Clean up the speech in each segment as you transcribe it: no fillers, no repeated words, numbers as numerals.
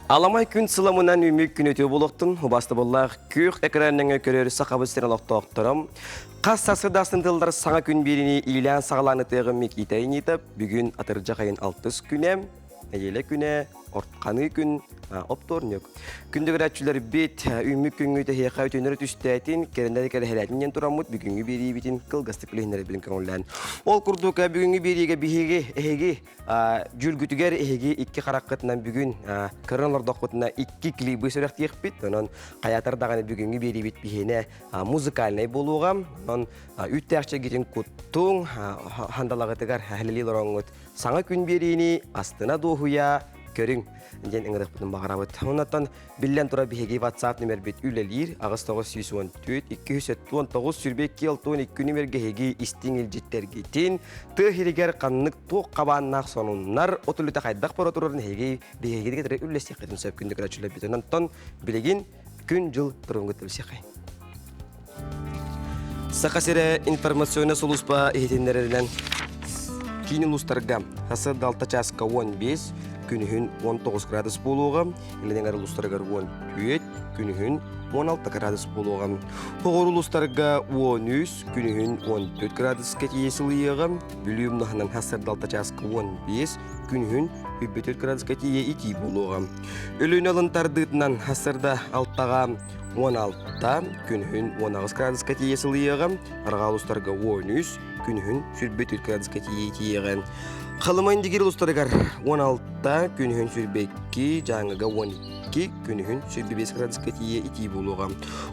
Аламай күн сыламынан үмік күн өте болуқтың, басты боллақ көк экранның көрері сақабы стерін оқтырым. Қас сасырдасын тылдар саңа күн беріне илән сағаланы тегім мекетайын етіп, бүгін атыржа қайын 6 күнем, әйелі күне, ортқаны күн, опторнек. Күндігір әтшілер бет, үмік күнгі тәхеқа өтенері түстәтін, керіндері кәрі тұрамыд бүгінгі бері бетін қылғастық білігінері білін көңілден. Ол күрдуға бүгінгі береге бігеге әйеге жүлгітігер әйеге 2 қараққытынан бүгін кірінларда құтына 2 клибі сөрек тек бет, онын қаятардағаны бүгінгі бері бет бігене музыкальный болуға, онын үттәқші кетін күттің, хандалағытығар әлілер оңғыт саңа күн берені астына доғуя көрің. Ден ыңырық бұтын бағарабыд. Онаттан білден тұра бігеге WhatsApp нөмір бет үлелер, ағыстағы 214-219 сүрбек келтуын 2 нөмерге хеге істің елжеттерге тен, тұхерегер қаннық тоқ қабаннақ сонынлар отылыта қайдақ бар отырырын хеге бігеге дегетірі үллесек қетін сөп күндік рәтшілі бет. Онаттан білеген күн жыл тұрыңғы тілсек қай. Сақасыры информационы солуспа ехетенлерінен кейін ұлыстарға қасы далта часқа 15, күнігін 19 градус болуға, елінен әрі ұлыстарға 14, күнігін 16 градус болуға. Хоғыр ұлыстарға 13, күнігін 14 градус кәтиесіліға, бүліум нұхынан қасыр далта часқа 15, күнігін 24 градус кәтие 2 болуға. Өлін алынтардығынан қасырда алтаға 16, күнігін 19 градус кәтиесіліға, арға ұлыстарға 13, күнігін 24 градус кәтие 2. Қалымайын дегер ұлыстарығар 16, күнігін сүрбекке, жаңыға 12, күнігін 25 градус кәтие 2 болуға.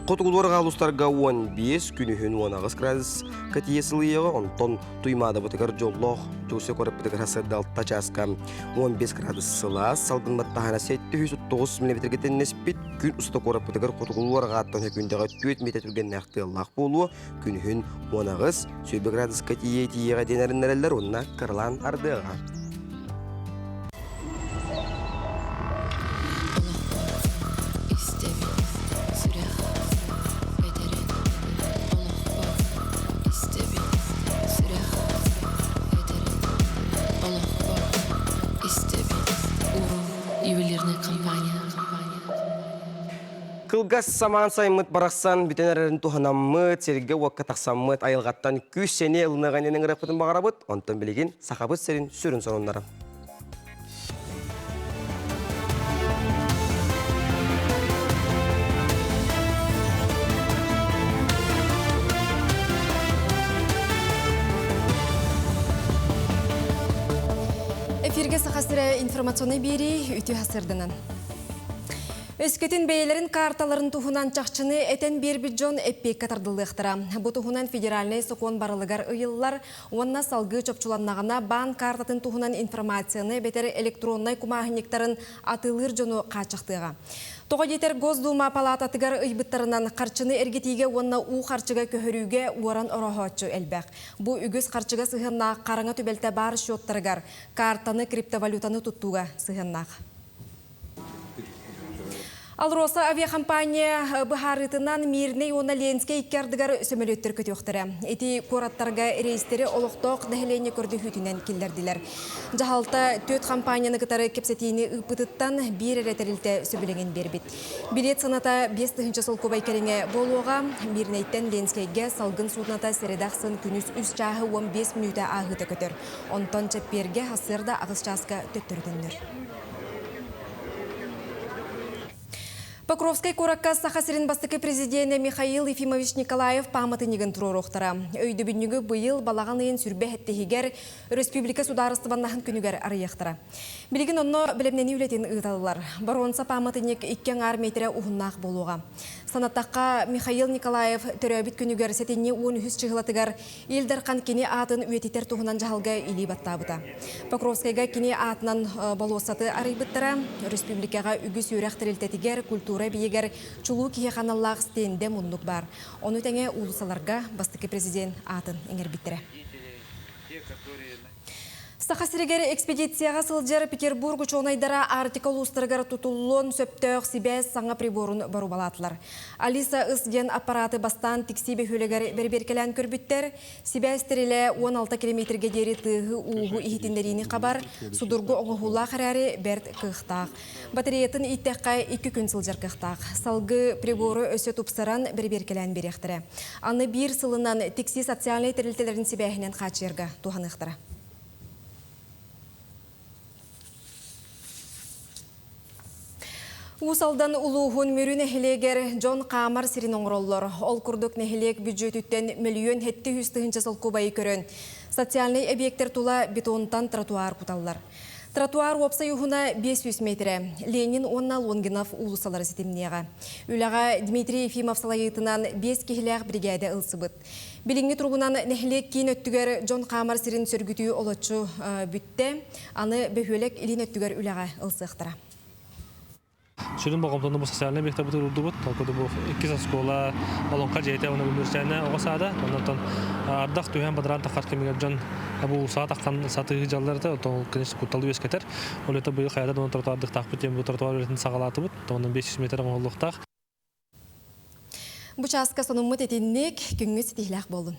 Қотығыларға ұлыстарға 15, күнігін 19 градус кәтие сылыйығы, онтон тұймады бұтығар жоллоқ, төсі көріп бұтығар асырды алта жасқа 15 градус сыла, салдың баттағана 709 мм теннес бет, күн ұсты көріп бұтығар қотығыларға аттан күндіға 4 метр түрген нәқті лақ болуы, күнігін 19, 20 градус кәтие 2-ға денерін нәрелер, онына қырлан арды. Кылгас саман саймыт барақсан бітенерін туғанаммыт, серге уаққа тақсаммыт, айылғаттан күз сене ұлынағанының рақпытын бағарабыт, онтан білеген сақабыт серін сүрін сонынлары. Эфирге сақасыры информационный бері үті хасырдынан. Өскетін бейлерін карталарын тұхынан чақчыны әтен бербіт жон әппек қатардылықтыра. Бұ тұхынан федеральный соқуын барылығар ұйылылар, онына салғы чөпчуланнағына бан картатын тұхынан информацияны бетер электроннай кумағынектарын атылыр жону қачықтыға. Тоға жетер Госдума палататығар ұйбыттарынан қарчыны әргетеге онына у қарчыға көхіріге уаран орахатчу әлбәқ. Бұ үгіз қарчыға сығыннақ қарыңа түбелті бар шоттарығар, картаны криптовалютаны тұттуға сығыннақ. Алроса авиакомпания бұхарытынан мирней оны Ленске иккердігар сөмелеттер көтіқтірі. Эти кораттарға рейстері олықтоқ дәхілене көрді хүтінен келдерділер. Жағалта төт компанияны кітары кепсетейіні ұпытыттан бір әрәтірілті сөбілеген бербет. Билет сыната 5-ті сол көбай кәріңе болуға, мирнейттен Ленскеге салғын судната середақсын күніз үс чағы 15 минута ағыты көтір. Онтон чәпперге хасырда ағыз часқа төттірдіңдір. Покровской коракка сахасырын бастықы президенті Михаил Ефимович Николаев паматынығын тұрорықтара. Өйді бүннігі бұйыл балаған ең сүрбе әттігер Республика сударыстываннағын күнігер арияқтыра. Білігін онны білімнені үлетін ұйталылар. Баронса паматынық 2 арметері ұғыннақ болуға. Санаттаққа Михаил Николаев төрөбіт күнігер сәтіне 13 чығылатығар елдер қан кене атын өететер тұғынан жағалға илей баттабыта. Покровскайға кене атынан болуысаты арайбыттара. Республикаға үгіз өрәқтірілтетігер культура бейегер чулу кие қаналлақ стенде мұндық бар. Оны тәңе ұлысаларға бастықы президент атын еңер біттірі. Сахасырегер экспедицияға сылжар Петербург учонайдара артикол устаргар тутуллон сөптөк сибәс саңа приборун бару балатылар. Алиса ысден аппараты бастан тиксибе хөлегер берберкелен көрбіттер, сибәс тереле 16 километрге дери тыгы уғу ихитіндеріні қабар, судургу оңғула қарары бәрт кықтақ. Батареятын иттеққа 2 күн сылжар кықтақ. Салгы прибору өсі тупсаран берберкелен беректірі. Аны бір сылынан тикси социальный терілтелерін сибәхінен қачырға туғанықтыра. Усалдан улуғын мөрі нәхілегер Джон Қамар сирин оңроллар. Ол күрдік нәхілег бюджетіттен миллион 700 жыл көбайы көрін. Социальный объекттер тула бетонтан тротуар путаллар. Тротуар опса юхуна 500 метре. Ленин онна Лонгинов улусалары сетімнеға. Үліға Дмитрий Ефимов салайытынан 5 кехіләқ бригада ылсыбыт. Билинги тургунан нәхілек кейін өттігер Джон Қамар сирин сөргітүй олатчу бүтті. Аны бөхөлек илин өттігер үліға ылсықтыра. Шүрін бағымтонды бұл социальный объекті бұтыр ұрды бұд. Толқыды бұл 2 скола балонқа жейті оны университетіне оғасады. Ондан ардақ түйен бадыран таққар кемегер жан бұл саат аққан сатығы жалларды. Ол, конечно, құтталды өскетер. Ол өті бұл қайда оны тротуардық тақ бүтен бұл тротуар өретін сағалаты бұд. Ондан 500 метр оңғылықтақ. Бұл часқа сонымыт етіннек күңгі сетихләқ болын.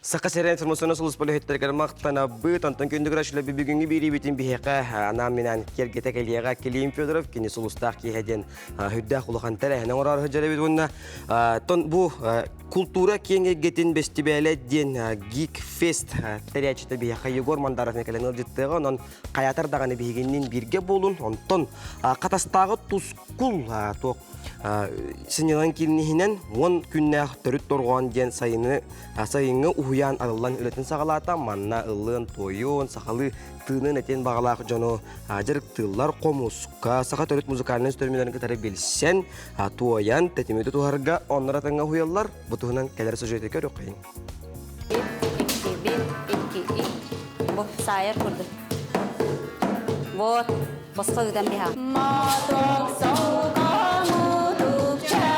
Сақасера информационы сұлыс болы хеттергер мақтана бұт, антон күндігір ашылы бүгінгі бері бетін бейеқа анаминан кергеті кәлияға Келейін Федоров, кені сұлыстақ кейхеден хүддақ ұлыған тәрәхінен орар хүджәрі бет онына. Бұл культура кеңе гетін бестібәлі ден Geek Fest тәрәчіті бейеқа Егор Мандаров мекәлен ұржыттығы, онын қаятар дағаны бейгеннен бірге болын, онтон қатастағы тұскул тоқ сынелан келінігінен 10 күннәқ түріт торған ден сайыны ұхуян алылан үлетін сағалата, манна ұлын, тойын, сақалы тыынын әтен бағалақ жону жарық тыллар қомусқа, сақа түріт музыкалының стөрмелерін кітары белсен, тойын, тәтеметі туғарға онлар атанға хуялар, бұтығынан кәлері сұржеті көр өқайын. 2-1, бұл сайыр күрді. Вот, босқа үден біға. Маток сауға мұдықча,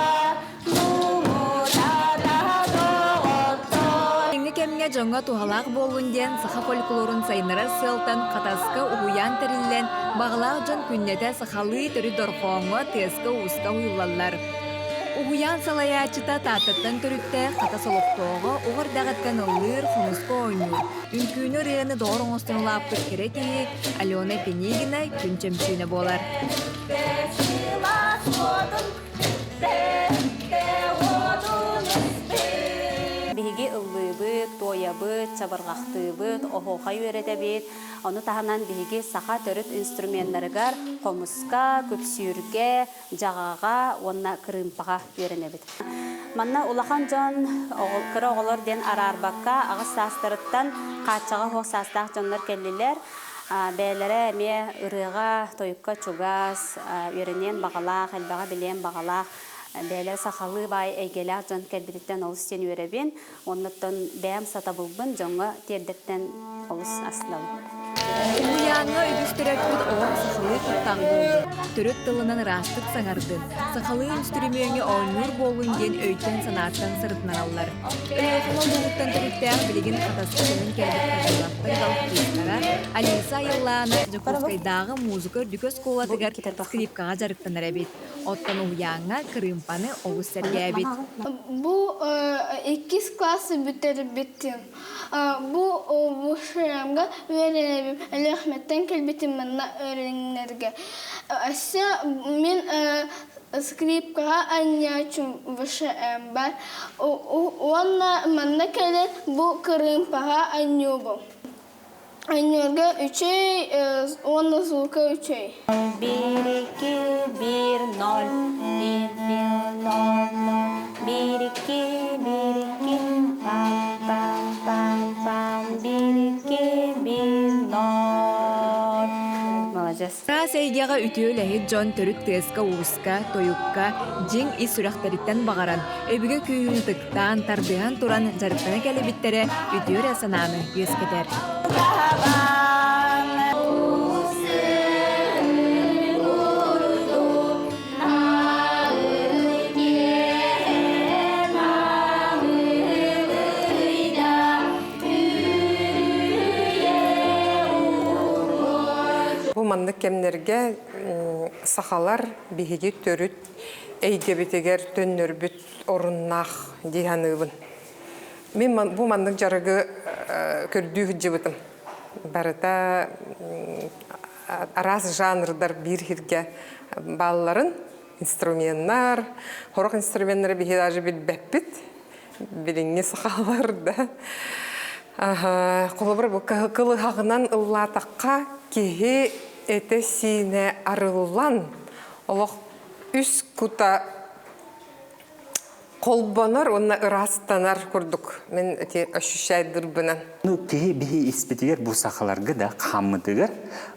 Кемге жоңға тухалақ болунден саха фольклорун сайнырар сылтан қатаска уян терилен бағалақ жон күннете сахалы түрі дорфоңы теска уска уйлалар. Уян салаячыта татыттан түрікте қата солықтоғы оғыр дағаттан ұлыр фунуско ойну. Үнкүйіні рейіні доғырың остынлап күткерекейі Алена Пенегина күн чемчүйіне болар. Биһиги ыллыбыт, тоябыт, чабыргактыбыт, охоха үйрәтәбит. Оны таһанан биһиги саха төрөт инструментларыгар комуска, көпсүргә, жагага, онна кырымпага үйрәнәбит. Манна улахан жон кыра оголор ден арарбакка агыс састырыттан качага хо састак жоннор келлилер. Бәләре ме ырыга, тойыкка чугас, үйрәнен багалак, элбага билен багалак. Бәлер сақалы бай әйгелер жон кәлбеттен олыс сен өребен, оннаттан бәм сата бұлбын жоңға тердеттен олыс асылау. Уяңы үйдістірек бұд оғыр сақалы құттан болды. Түрік тылынан растық саңардын. Сақалы үнстірімеуіне ойнур болуын ден өйтен санаттан сырытынан алылар. Өлеғылы болуттан түріктәр білеген қатасының кәлбет қағылақтың ғалықтығыстара Алиса Йылланы Жокускайдағы музыка дүкөс қолатығар скрипкаға жарықтан әрәбет. Оттан уяңа кырымпаны оғыз сәрге әбет. Бұл 2 классы бүттері біттім. Бұл шырамға өйренебім. Әліғметтен келбетім мұнна өйренерге. Әсі мен скрипкаға айнячым вышым бар. Онна мұнна келен бұл кырымпаға айнюбым. Айнюрға 3, онна звука 3. 1-2-1-0 1-1-0 1-2-1-2 пам-пам-пам-пам 1-2-1-0 молодец. Рас эйгеға үтіөләйі Джон төрүт тыаска уыска, тойукка, жиң ис сүрәхтәриттен бағаран, өбігі күйін тықтан, тардыған туран жарықтана кәлебіттері үтіөр асананы өскедер. Бу мандык кемнерге сахалар биһиги төрүт эйгебетегер төннөрбүт оруннах диһаныбын. Мен бу мандык жарыгы көрдүү жыбытым. Барыта арас жанрдар бир хирге балларын инструменттар, хорок инструменттары биһи даже билбеппит. Билиңни сахалар да. Қолыбыр бұл кылы хағынан ыллатаққа кеге әті сине арылан олық үс күта қолбанар, онына ырастанар көрдік. Мен өте ощущайдыр бұнан. Кеге бейі іспетігер бұл сақаларға да қаммыдығыр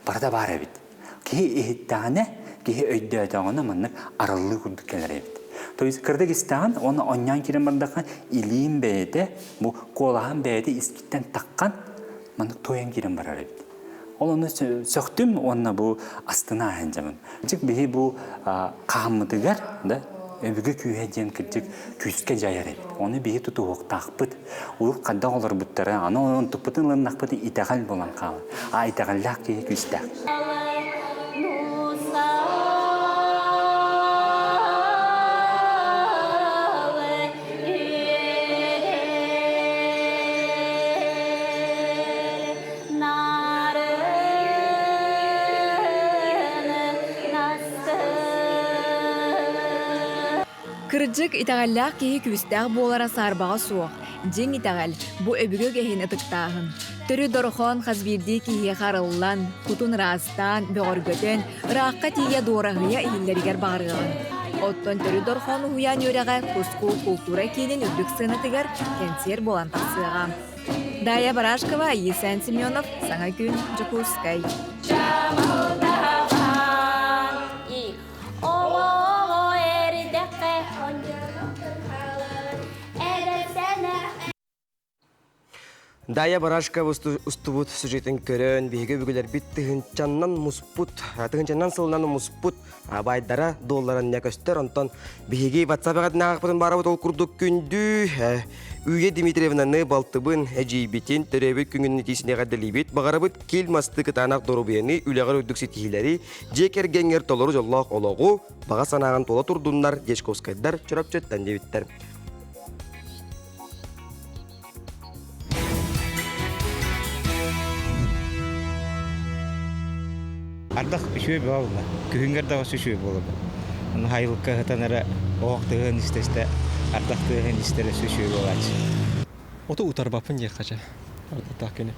барда бар әбет. Кеге ехеттағаны, кеге өйді өтағаны мұнық арылы күрдік келер әбет. То есть кырдык истаган оны оннян кирен бардакан илиин бээде бу колахан бээде искиттен таккан маны тоян кирен барар эбит. Ол оны сөктүм онна бу астына аханжамын. Жик бии бу кааммыдыгар да өбүгө күйэжен кырдык күйске жаяр эбит. Оны бии тутуок такпыт. Уюк кадда олар буттары аны он туппытын лыннакпыты итагал болан калы. Итагаллак кии күйстак. Кырджык итагаллах кеһи күстәг болара сарбаға суох. Жиң итагал бу өбүгө кеһин ытыктагын. Төрү дорхон хазбирди кеһи харыллан, кутун растан, бөгөргөтөн, ракка тие дорагыя иһиллеригер багырган. Оттон төрү дорхон уян йөрәгә куску культура киенен үрдүк сынатыгар кенсер болан тасыга. Дая Барашкова, Есен Семенов, Саңа күн, Жакускай. Дая Барашка устубут сюжетін көрін, бейгі бүгілер бит тыгынчаннан муспут, тыгынчаннан сылынан муспут, байдара долларын некөстер, онтон бейгі ватсапығат нағақпытын барабыт ол күрдік күнді, үйе Дмитриевнаны балтыбын әжейбетін төребіт күнгін нетесіне ғадделейбет, бағарабыт кел масты кытанақ дорубияны үләғар өдіксі тихилері, жекер генгер толыру жоллақ олағу, баға санағын тола тұрдынлар, дешковскайдар, чұрап чөттен дебіттер. Ардах үшөй баула, күхінгер дағыз үшөй болады. Оны хайылыққа ғытанары оғықтығын істесті, ардақтығын істері үшөй болады. Ото утар бапын ек қача, ардақтақ кені.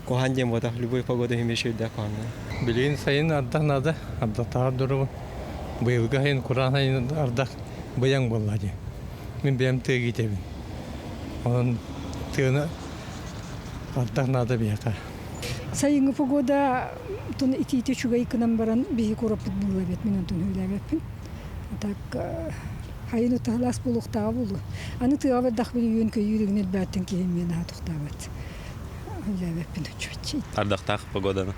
Кохан дем бода, любой погода хемешейді қоғаны. Билейін сайын ардақ нады, ардақтағы дұры бұйылға хайын, құран хайын ардақ бұяң болады. Мен бәйім тығы етебін. Оның тығыны ардақ нады бияқа. Сайынгы погода тон ити чугай кынан баран бии корапыт була бет менен тон хүләбеппин. Так хайыны тахлас булуктага булу. Аны тыгабы дахбы үйөн көйүрүгүн элбаттын кийин мен атуктабат. Хүләбеппин чөччи. Ардактак погоданы.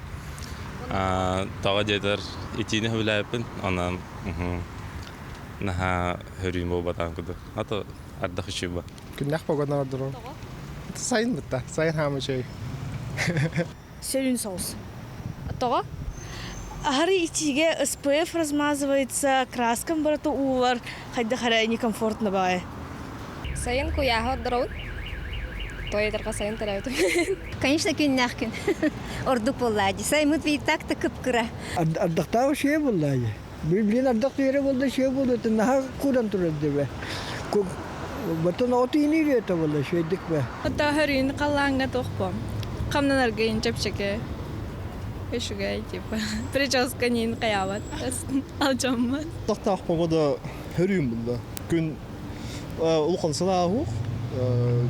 Тага жетер итини хүләбеппин. Ана наха хөрүм болбатан куду. Ата ардак ишиба. Күннәк погоданы дұру. Сайын бітті, сайын хамы чөй. Селюн соус. Того? Ахары итиге СПФ размазывается, краскам барату увар, хайда харай некомфортно бае. Сайын куяха дроу. Тоydарға сайын тарауды. Конечно, күннәк күн. Ордук боллади. Саймыт витак-то кыпкыра. Ардактағы шей боллади. Билин ардак тере болда шей болда. Наха кудан турады бе. Батон оты инери это болда шейдик бе. Ота харин қалаңға тоқпам. Қамнан аргайын чапчаке. Эшугай типа. Прическа нин қаяват. Алжаммат. Ардактағы погода хөрүм болда. Күн улқан сылағы.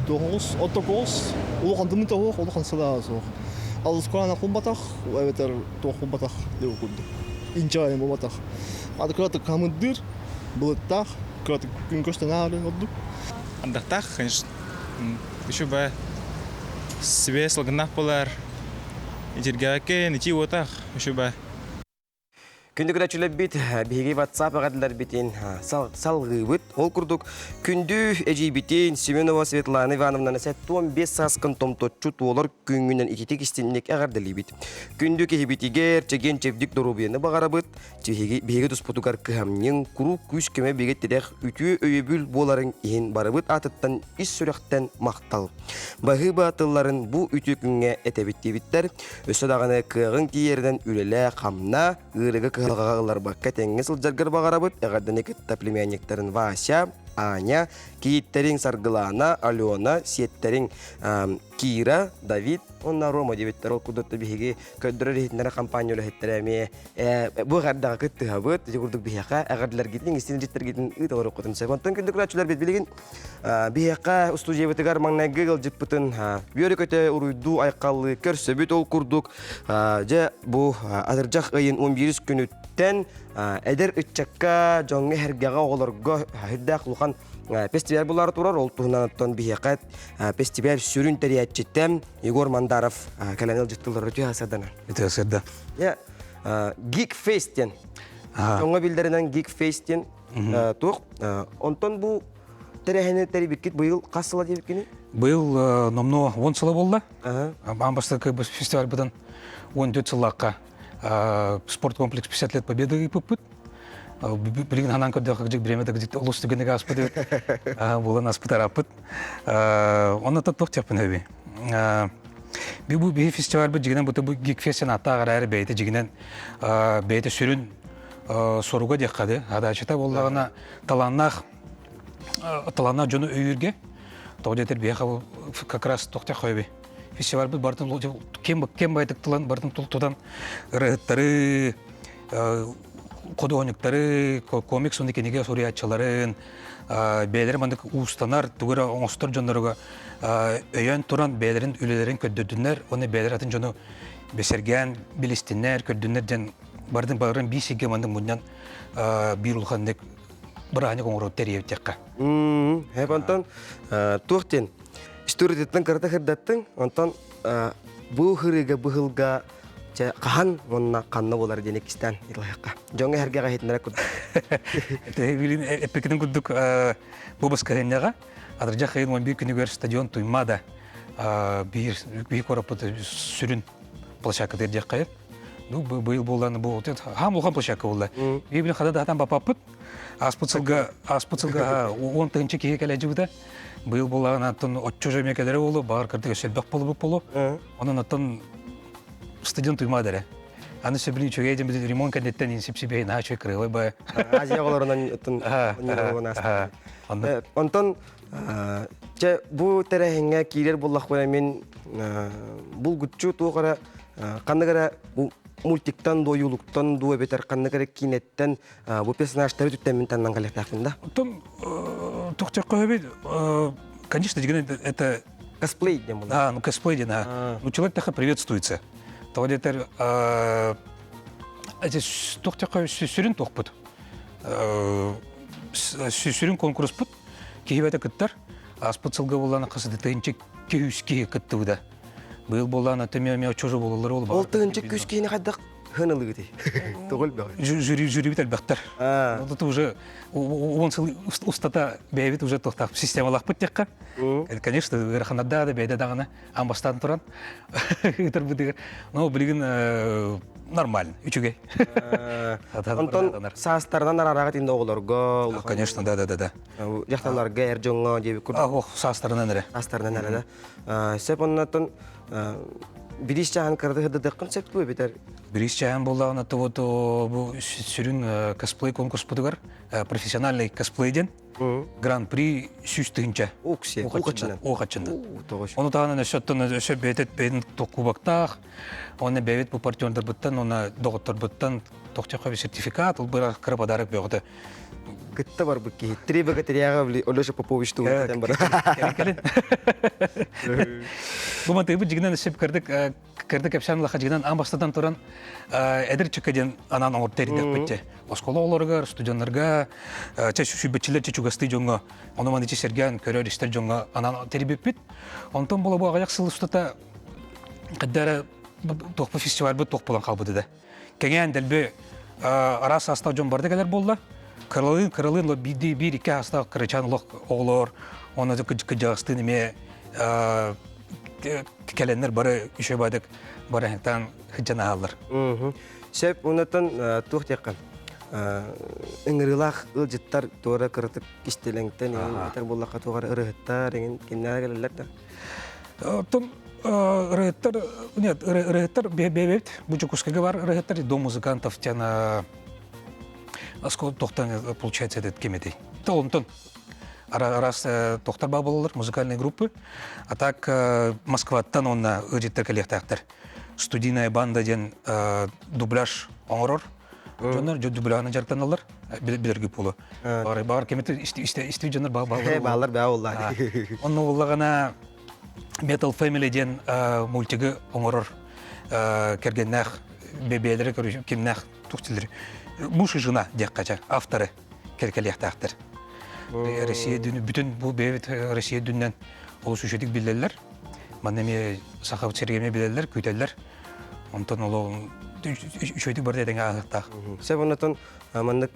Тоғыз, отокос, улқан дымыта оқ, улқан сылағы соқ. Алыскуана кулбатах, эветер тохулбатах деукуду. Инчай мобатах. Ады краты камыдыр, былыттах, краты күнкөстенары отду. Андактах, конечно, еще бы себе слагнах полар. Итергәке, нити отах, еще бы. Күнді күрәтшілер бит, бейге WhatsApp ағадылар бітен салғы бұд. Ол күрдік күнді әжей бітен Семенова Светлана Ивановна нәсәт 15 сасқын томтотчу туолар күнгінен икетек істенлік ағардылы бит. Күнді кехе бітігер, чеген чевдік дорубияны бағара бұд. Бейге тұспотугар көхамнен күру күш кеме бейгеттедек үтіе өйебіл боларын ен бары бұд атыттан ис сүректен мақтал. Бағы батыларын бұл үтіе күнге әтәбітті біттер. Өсі дағаны кығын кейерден үлелі қамна, ғырығы кығылғағылар баққа тәңгі сылжарғыр бағарабыд, әғарданы күтті племянниктерін Вася, Аня, кейіттерін Саргылана, Алена, сеттерін Кира, Давид, онна Рома дебеттер ол күдітті бейге көддірі рейттері компаниялы хеттері әме. Бұл ғардағы күтті ғабыд, жүгірдік бейеқа, әғардылар кетін, істен жеттер кетін ұйты ғыры құтын сәбонтын күндік рәтшілер бет білеген. Бейеқа студия бітігар маңнайғы ғыл жіппітін бүйері көте ұруйду айқалы көрсі бүт ол күрдік. Бұл адыржақ айын 11 күніттен әдір үтчакка жоңғы әргеға оғыларға хүрдәқ луқан фестиваль бұлары тұрар. Ол тұғынан ұттан бейеқат фестиваль сүрін тәриятчеттен Егор Мандаров кәләнел жыттылары өте асадана. Өте асада. Geek Fest'ен. Жоңғы білдерінен Geek Fest'ен тұқ. Онтан бұл тәрәхені тәрібеккет бұйыл қасыла дебеккені? Бұйыл номно 10 сылы болды. Амбастықы фестиваль бұдан 14 сылаққа спорт комплекс 50 лет победы pëппыт. Білген ханан көдді қақжық біремеді ғызет ұлыс түгенеге аспыды. Болан аспытар апыт. Оны тұттық тепін өбі. Бұл фестиваль бұд жігінен бұты Geek Fest'ен аттағыр әрі бәйті жігінен бәйті сүрін соруға деққады. Адачыта болдағына таланна жоны өйірге. Тоғдетер бейқа как раз тоқта қойбі. Фестиваль бұд бартын кем байтық тұлан бартын тұлтудан ұрғыттары, коды оңықтары, комик сонды кенеге сориятчыларын, бәйлері мандық ұстанар, түгірі оңыстыр жонларыға өйен тұран бәйлерін үлелерін көддірдінер, оны бәйлер атын жоны бесерген, білістінер, көддінер ден бардың бағырын бейсеге мандың мұндан бір ұлғандық бір аңы қоңырау тәрі евтеққа. Онтан туқтен, историяттен қарата қырдаттың, онтан бұл қырыға бұғылға қахан онына қанна болар денекістен илайыққа. Жоңы әрге қайтынлара күрді. Эпекінің күрдік бұл басқаренеға, адыржақ қайын 11 күнігер стадион тұймада бейір қорапыты сүрін площакы дәрдек қайыр. Бұйыл болғаны бұл, хам ұлған площакы болды. Бейбілін қадады атан бапапыт, аспыцылға 10 тыңчы кейі кәлі жүгіді. Бұйыл болған аттын 30 жөмекелері олы, бағыр кірдігі сөлбәқ болы болу. Оның аттын стадион тұймадыры. Аны сөбілін чөге еден бізді ремонт кәдеттен инсепсебейін ачы кірғылы бай. Азия оларынан Онтан, бұл тәрәхіңе кейлер боллақ қоймен бұл күтчу туғара қандығара мультиктан дойулуктан дуа бетер қандығара кинеттен бұл персонажтары түттен мен тәннан қалектақпында? Онтан, тұқтақ қойбет, конечно, деген это... Косплей дем бұл? Ну косплей ден, ну человек тақа приветствуется. Тогда тұқтақ қойбет сүрін тоқпыт. Сүрін конкурс бұд, кейбеті күттір, аспыт сылғы боланы қысыды түйінче күйіскеге күтті бұда. Бұл боланы төмеу чожы болылар ол бағыр. Ол түйінче күйіскеге қадық хынылы күдей. Тұғыл бәғыр. Жюри бет әлбәқтір. Ол уже 10 сыл ұстата бәйбет уже тоқтақ системалақ бұд текқа. Конечно, ғырқанада да бәйді дағына амбастан тұран. Но білген нормально, үчугей. Онтон саастардан арағат инді оғыларға? Конечно, да. Яқталарға әржоңға дебі күрді? Саастарынан әрі. Саастарынан әрі, да. Сәп оннатын біріс жағын кірді ғыды дыққын сәп көй бетер? Біріс жағын болда онаты сүрін косплей конкурс бұдығар, профессиональный косплейден. Гран-при сүстігінче. Оксе, Оғачында. Оны тағынан өсөттін өсө бәйтет бәйтін тоққубақтақ, оны бәйбет бұл партиондар бұттан, оны доғыттар бұттан тоқтеққа сертификат, ол бір қыры подарок бөғді. Гытта бар бұл кейт. Три богатыряға Олеша Попович туғыттан бар. Бұл мантығы бұл жігінен өсіп кірдік әпсанлаға жігінен амбастадан тұран әдір чүккеден анан оңырттерді бітті. Оскола оларға, студенларға, сүбетчілер чүгасты жоңға, оны маны чесерген көрер істер жоңға анан теребеп бит. Онтан бұл ағаяқ сылы ұстата қаддары тоқпы фестиваль бұл тоқ болан қалбыды да. Кәңен дәлбі арасы астау жон барды кәлер болды. Кырылын бір-екі астау кырычанлық оғылыр, оны күджағысты неме кәленлер бары үші байдық бары әңтан хыджана алыр. Сәп, онытын тоқтеққан. Үңірілақ ұлжыттар туара кырытып кістелеңтен, етер болаққа туғар ұрығыттар, кеннер кәлелер да? Ұрығыттар бәбет, бұжы күскігі бар ұрығыттар, до музыкантов тяна асқол тоқтан получается этот кемедей. Онтон арас тоқтар бабылылар, музыкальный группы, а так Москваттан онна ұжыттар кәлектақтар. Студийная банда ден дубляж оңырыр, жондар дубляғаны жарықтан алыр, білергі пулы. Бағар кеметі істі жондар бағалар. Бағалар бағалар. Оны олағана Metal Family ден мультигі оңырыр, кергеннәқ, бебелері кемнәқ тұқтылыр. Мұшы жына дек қача, авторы кәлектақтар. Бүтін бұл бейбет Россия дүннен олыс үшетік білдерлер. Маннеме сақап сергеме білдерлер, көйтелер. Онтан олы үшетік барды әден ағықтақ. Сәп онытын маннық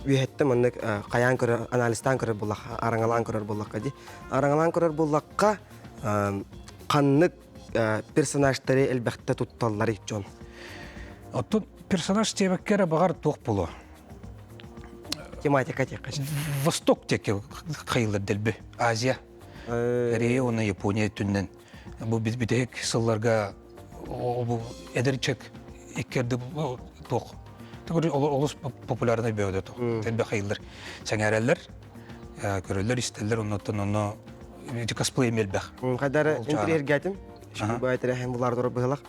үйетті маннық қаян көрер, аналистан көрер болаққа, араңалан көрер болаққа де. Араңалан көрер болаққа қаннық персонажтары әлбәқті тұтталары жон. Оттын персонаж тебеккері бағар тоқ болу. Тематика тек қашын? Восток тек қайылыр дәлбі. Азия, Корея, оны Япония түннен. Бұл бітек сылларға әдірчек еккерді тоқ. Олыс популярны бөйді тоқ. Дәлбі қайылыр. Сәңәрәлер, көрілер, істелер, оны косплей мелбәқ. Қадары интерьер гәтім? Байтыры әм бұларды ұрып бұғылақ.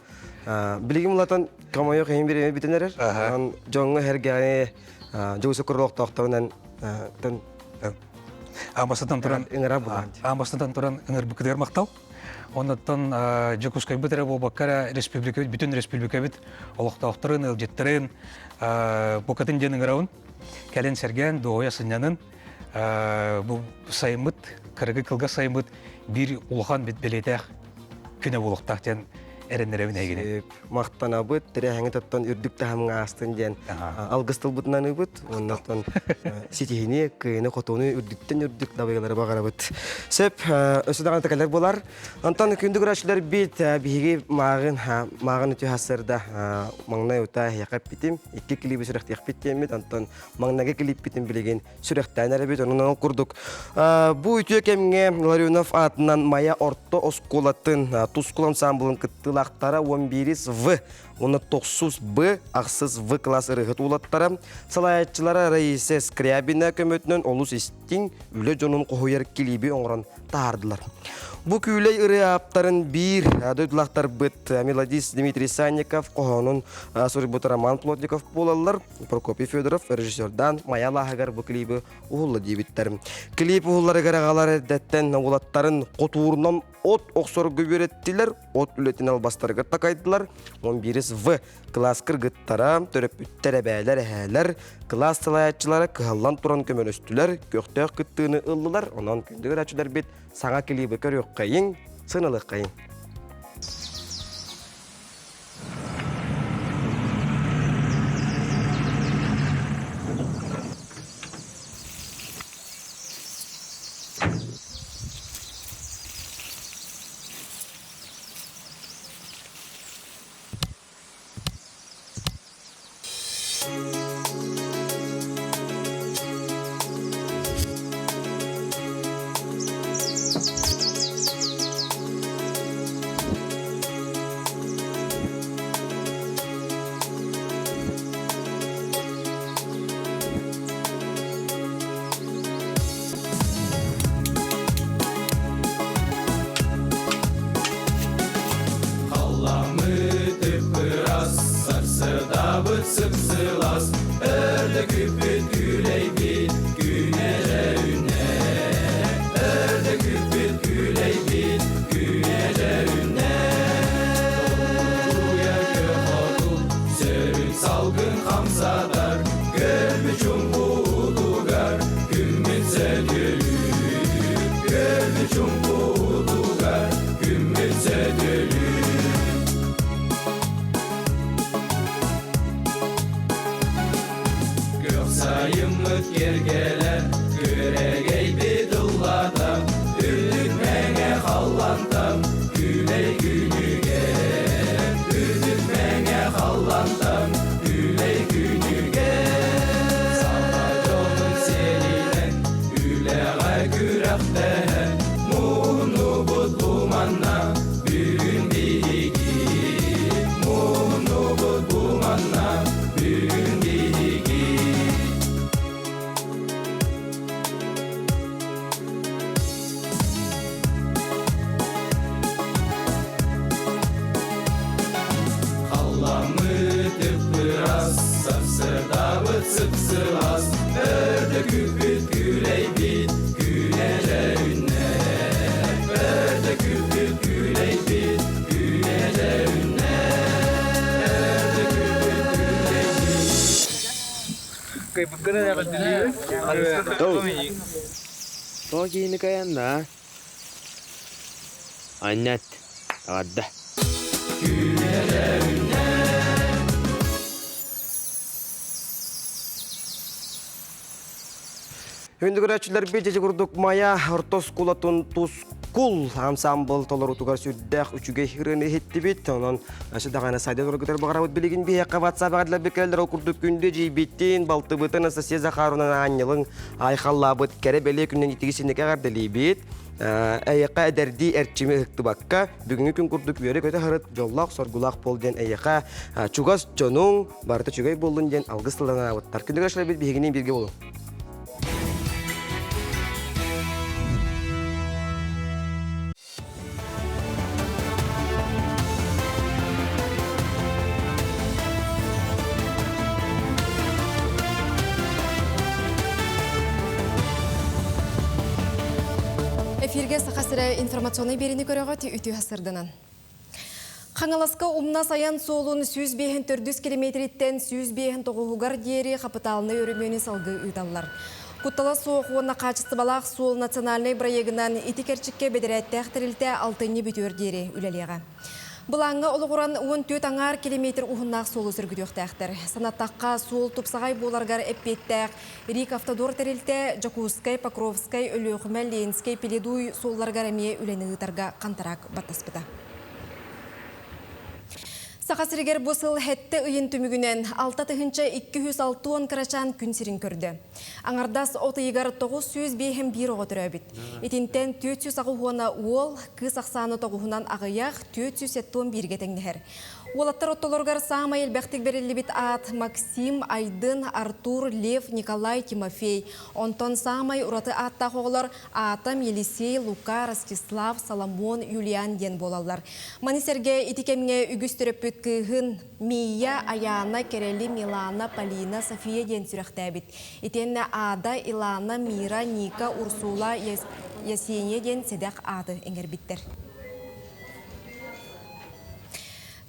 Білігім ұлатын қамайық әйін бір еме бітінерер. Жоңғы әргәне жоғысы құрылық тоқтауынан Амбастадан тұран үңір бүкідер мақтал. Оныттан жоғыскай бітірі бұл баққара бүтін республика біт олықтауқтырын, үлжеттерін, бұқатын ден үңірауын, кәлен сәрген, доғая сынянын, бұл сайымыт, кірігі қылға сайымыт бір ұлған бет белетәқ күні олықтақтен әрендеревін әйгені. Мақтан абыт, тірі әңі тұттан үрдік тағымға астын ден алғыстыл бұтынан үбіт, оннақтан сетігіне, күйіне, қотуыны үрдіктен үрдік дабайғалары бағар абыт. Сәп, өсі дағаны тәкәлер болар. Антан күнді күрәшілер бейт, бейге мағын өте хасырда маңнай ұта яқап бітім, екі клипі сүрәқті яқ біттемет, антан маңнағы клип бітім білеген сүрәқтән әрі бет, онын құрдық. Бұ үтіе кәмге Ларионов атынан Мая Орто Осколатын Тускул ансамблын кыттылақтара 11-В, оны 9-Б, ақсыз В класс ұрығыт улаттара. Салаятчылары Раиса Скрябина көмөтінен олыс істің үлі жонын қоғыяр келебі оңыран тағардылар. Бұ күйлей ұры аптарын бір дөйділақтар бұд мелодист Дмитрий Санников, қоғының сұрыбыты Роман Плотников болалар, Прокопий Федоров, режиссердан Мая Лағығар бұ клипі ұғылы дейбіттер. Клип ұғылары ғарағалары дәттен олаттарын қотуырынан от оқсор көбереттілер, от үлетін албастарғыр тақайдылар. 11-В класс кіргіттара, төрөпүттер әбәлер әәлер, класс салаятчылары кығалан тұран көмін өстілер, көқтеқ күттіғыны ұллылар, онан күндігір әчілер бет саңа келейбі көрек қайын, сынылық қайын. сапсырдабыт сыпсылас, өрді күппіт күлейбит, күнеже үнне. Өрді күппіт күлейбит, күнеже үнне. Жуя көхоту, сөрін салгын қамсадар, көрбі чумбудугар, күммітсе дөлү. Көрбі чумбудугар, күммітсе дөлү. Sayımlık yergeler, göregey bidullatam, üldürmene hallantam, güley günüge. Üldürmene hallantam, güley günüge. Sana canım seninen, üleğe kürekte, munu budlumanna, bugün bilgi. Munu budlumanna, bugün bilgi. Sapsırdabıt sıpsılas, örde küpüt güleybit, günece ünne. Örde küpüt güleybit, günece ünne. Örde küpüt güleybit. Kayak bener ya kan? Tuh. Oh gini kayaknya. Anyat, ada. Günece ünne. Өндігірәтшілер бейджеже күрдік мая ұртос кулатын тускул ансамбл толар ұтуғар сүрдәқ үшіге хирыны хетті бет. Онын ашыдағаны сайда тұрғытар бағарабыт білеген бейе қаватса бағадылар бекелдер оқырдық күнді жейбеттен балты бұтын Анастасия Захаровна анылың айқалла бұт кәрі бәле күннен етігісінеке ғардылей бет. Әйеқа әдәрді әрчімі ұқты баққа бүгінгі күн күрдік бүйері көті ғырыт жоллақ соргулақ бол ден әйеқа чуғас жоның барыты чуғай болын ден алғыстылығына ұттар. Күндігірәшілер бет бейгенен бірге болу. Эфирге сақасыры информационный берені көріғат үті ғасырдынан. Қаңаласқа умна саян солын 104 километреттен 109 дері қапыталыны өрімені салғы ұйталылар. Құттала соғуына қачысты балақ сол национальный проегінан итикерчікке бедірәтті әқтірілті 6-ні бүтөр дері үлелеға. Бұлаңға олығыран 14 аңар километр ұғыннақ солы сүргідіқтәқтір. Санаттаққа сол тұпсағай боларғар әппеттәқ, Рик автодор тәрілті, Жакускай, Покровскай, Өліғымәл, Ленскай, Пеледуй солларғар әме үлені ұтарға қантарақ баттаспыда. Сақасырегер бұсыл хәтті ұйын түмігінен 6-206 қарачан күн сирин көрді. Аңардас отыйығар 901 оғытыр өбіт. Етінтен 400 ағуғына ол, кыз ақсаны тоғуғынан ағыяқ 471 тәңнігер. Олаттар оттолоргар сама елбәқтік берілі бит ат Максим, Айдын, Артур, Лев, Николай, Тимофей. Онтон самай ұраты атта қоғылар Атам, Елисей, Лука, Ростислав, Соломон, Юлиан ден болалар. Манисерге итикемге үгістіріп бүткігін Мия, Аяна, Керели, Милана, Полина, София ден сүріқті бит. Итенне Ада, Илана, Мира, Ника, Урсула, Ясения ден седек ады эңер биттер.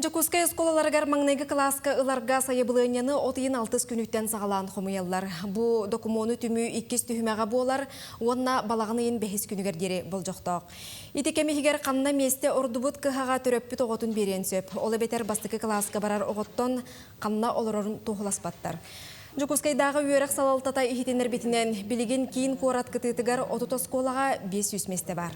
Жакускай сколаларгар маңнайгы класска ыларга сайыбылыняны 36 күнүттен сағалан хомыялар. Бу докумону түмі 2 түхімеға болар, онна балағынайын 5 күнігердері бұл жоқтақ. Итекемихигер қанна месте ордубут кыхаға төрөппіт оғытын берен сөп. Олы бетер бастықы класска барар оғыттон қанна олырын туғыласпаттар. Жакускайдағы үйерек салалтата ихитенер бетінен білеген кейін қорат кытытыгар отуто сколаға 500 месте бар.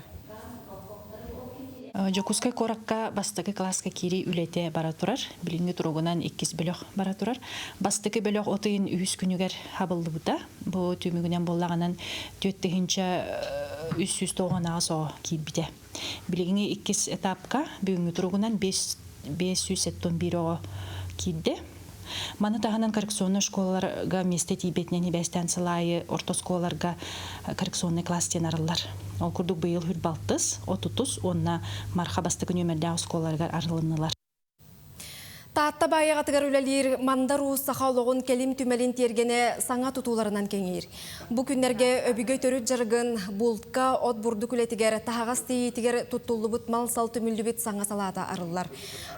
Жакускай коракка бастыгы класска кири үлете бара турар. Билинги туругунан 2 бөлөк бара турар. Бастыгы бөлөк отыйын 3 күнүгер хабылды бута. Бу түмүгүнөн боллаганан 4-300 тоғанага кийбите. Билинги 2 этапка бүгүнгү туругунан 571 кийди. Маны тағанан коррекционный школаларга месте тибетнени бәстен сылайы ортосколаларга коррекционный класстен арылар. Ол күрдік бұйыл хүрбалтыз, отутус, онна марха бастығы нөмірді школаларга арылынылар. Таатта байығатығар үлелер мандар уыстаға олығын келім түмелін тергене саңа тұтуларынан кеңейір. Бұ күннерге өбіге төріт жарғын бұлтқа от бұрды күлетігер тағағас дейетігер тұттулы бұт мал сал түмілі бұт саңа салата арылар.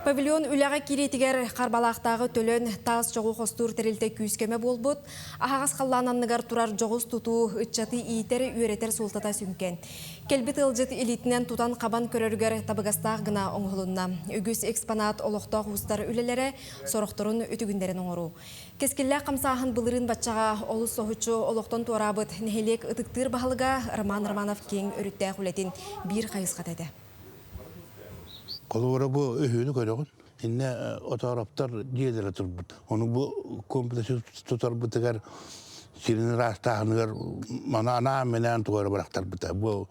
Павильон үләға керетігер қарбалақтағы төлін таз жоғы қостур тәрілті күйіскеме бол бұт, ағағас қаллананныгар тұрар жоғыз тұту үтчаты иетер үйретер солтата сүнкен. Келбет ылжыт элитінен тұтан қабан көрергер табығастақ ғына оңғылынна. Үгіз экспонат олықтақ ұстар үлелері сорықтырын өтігіндерін оңыру. Кескілі қамсағын бұлырын батчаға олы соғычу олықтан туарабыт нехелек ұтықтыр бағылыға Роман Романов кең өрітті құлетін бір қайысқат еді. Қолуыра бұл өйіні көріғын. Инне отараптар дейдері тұрбыт. Оны бұл компетенция тұтар бұтығар Сирин растағынығыр, мана ана менен туғары барақтар бұта. Бұл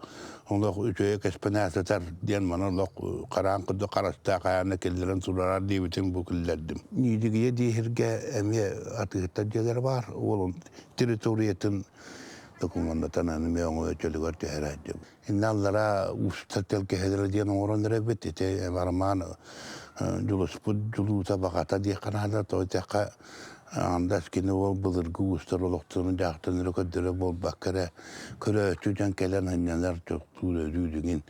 оңлық үтөйек эспенәсетер ден мана оңлық қаран құдды қараста қаяны келдерін сұрарар дейбітін бұл күлдердім. Нейдігіе дейірге әме атығыттар дегер бар. Ол территориятын документатан әніме оңы өтелігер тәйір әддім. Инналлара ұстаттел кәхедері ден оңырындыр әбет. Ете барман жұлыспұд жұлута бақата дейқанады тойтаққа Андас кені ол бұлырғы ұстар олықтығын жақтын көдері бол баққары көрі өтуден кәлен әнелер жоқтуыл өдүйдігін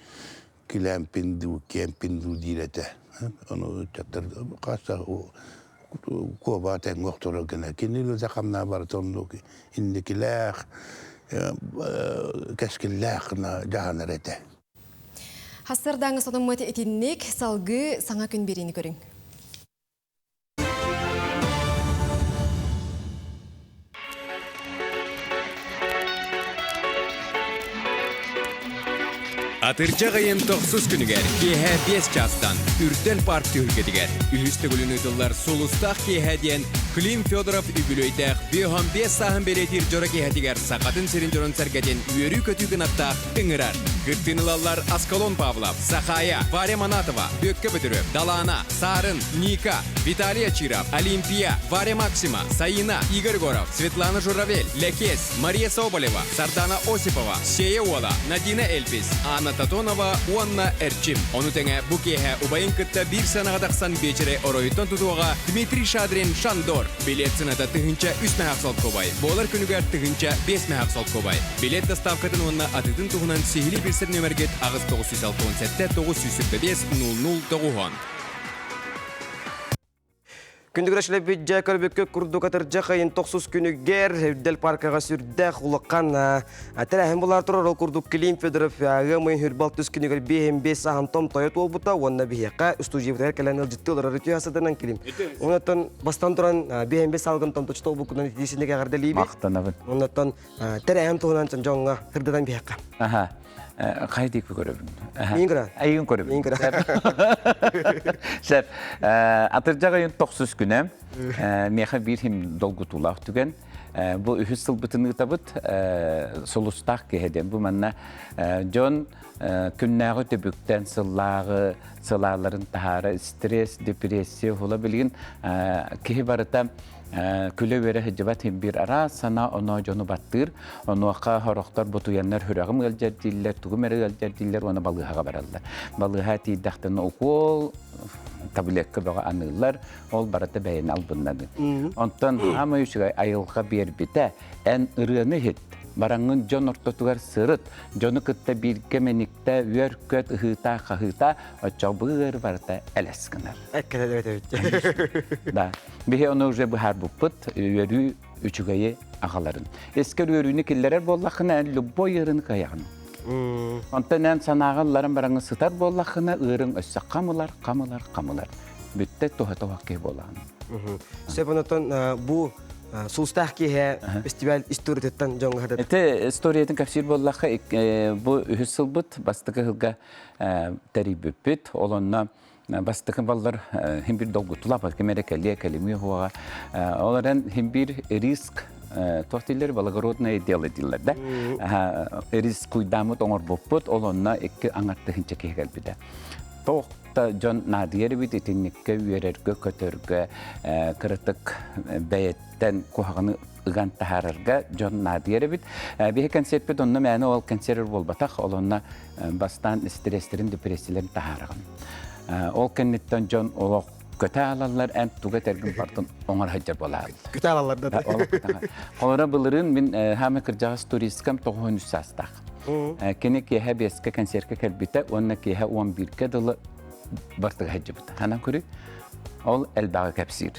кіләмпінді, кемпінді дейреті. Оны жаттар қаса көба тәң оқтыры кені. Кені үлі қамна бар тоңды инді кіләқ, кәскіләқ жағаныр әті. Хастырдаңы соның мәті етіннік салғы саңа күн берені көрің. Атырча ғайын тоқсыз күнігер, кейхә 5 частан, үртел парк түйілгедігер. Үйісті күлін ұтылар солыстақ кейхәден Клим Федоров үгілөйтәқ 5 сағын беретір жора кейхәдігер сақатын серін жорын сәргәден үйері көтігін аттақ үңірар. Күрттінілалар Аскалон Павлов, Сахая, Варя Манатова, Бөкке Бөтіріп, Далана, Сарын, Ника, Виталия Чиров, Олимпия, Варя Максима, Саина, Игорь Горов, Светлана Журавель, Лекес, Мария Соболева, Сардана Осипова, Сея Уола, Надина Эльпис, Анна Татонова, Уанна Эрчим. Оны тәңе бұ кейхә ұбайын күтті бір санағадақсан бечері оройыттан тұтуға Дмитрий Шадрин Шандор. Билет сынада тығынча 3 мәхақсал кобай. Болар күнігер тығынча 5 мәхақсал кобай. Билет доставкатын онына атытын тұғынан сехілі бірсір нөмергет ағыз 967-905-00-90. Күндігірәшілі бейджа көрбекке күрді қатыржа қайын тоқсыз күнігер өддел паркаға сүрді құлыққан. Тәрәхін бұлар тұрар ол күрдік Клим Федоров ағы мұйын хүрбал түс күнігер 5-5 сағын том тойет ол бұта, онына бейеқа үсту жебітер кәлән ұлжытты олар өте асадынан Клим. Онаттан бастан тұран 5-5 салғын том тұшты ол бұқынан етесіндегі ағарда лейбе. Мақтанабын. Онаттан тәрәхін тұғынан жоңға қырдадан бейеқа. Қайдек көрөбін. Мен көрі? Әйін көрөбін. Мен көрі. Шәп, атыржаға ең 9 күні, меха бір хем долгу тулақ түген. Бұл үхіз сылбытыны табыт солыстақ кехеден. Бұл манна жон күннәғы төбіктен сылаларын тахары, стресс, депрессия хула білген кехе барыта күлі өрі хыджабат бір ара сана оны жону баттыр. Оны ақа хорықтар бұтуянлар хүрағым ғалжар дейлер, тұғым әрі ғалжар дейлер, оны балғыға баралдар. Балғыға тейдақтың оқол таблетка бага анылар, ол барата бәйін албыннады. Онтан хамы үшіға айылға бербіті ән ұрыны хет. Бараңын жон ортотугар сырыт, жоны кытта бірге менікті үйер көт ұхыта, қағыта, отчау бұғыр барата әлескінар. Да, бейе оны уже бұхар бұппыт, үйері үчігайы ағаларын. Ескер үйеріні келдерер боллақына ән любой ұрын қаяғын. Онтан ән санағаларын бараңын сытар боллақына ұрын өссі қамылар. Бүтті тоға-тоға кей болағын. Сепанатан бұл Сулстах кеге фестиваль историятын жоңға хадат. Эте историятын капсир боллаққа бұл үхіс сылбыт бастықы ғылға тәрибіппет. Олонна бастықы баллар хембір долгу тулапат кемере кәлия кәлемі хуаға. Оларан хембір риск тоқтилер балағыродына идеалы дилер да. Риск күйдамыт оңыр боппыт. Олонна екі аңатты хинче кеге әлбіді. Тоқта Джон Надиер бит итинникке үйерерге көтөргө кырытык бәйеттен кухагыны ыган тахарырга Джон Надиер бит бихе концепт онна мәне ол консервер болбатак олонна бастан стресстерин депрессияларын тахарыгын. Ол кеннеттен Джон олок köte alallar en tuga tergin partın onar hajar bolar. Köte alallar da. Olara bilirин min hame kırjağız turistkam toğun üssastaq. Kene ki ha beske konserke kelbite onna ki ha 11 kedalı bartıg hajjabıt. Hana kuri ol elbağa kapsir.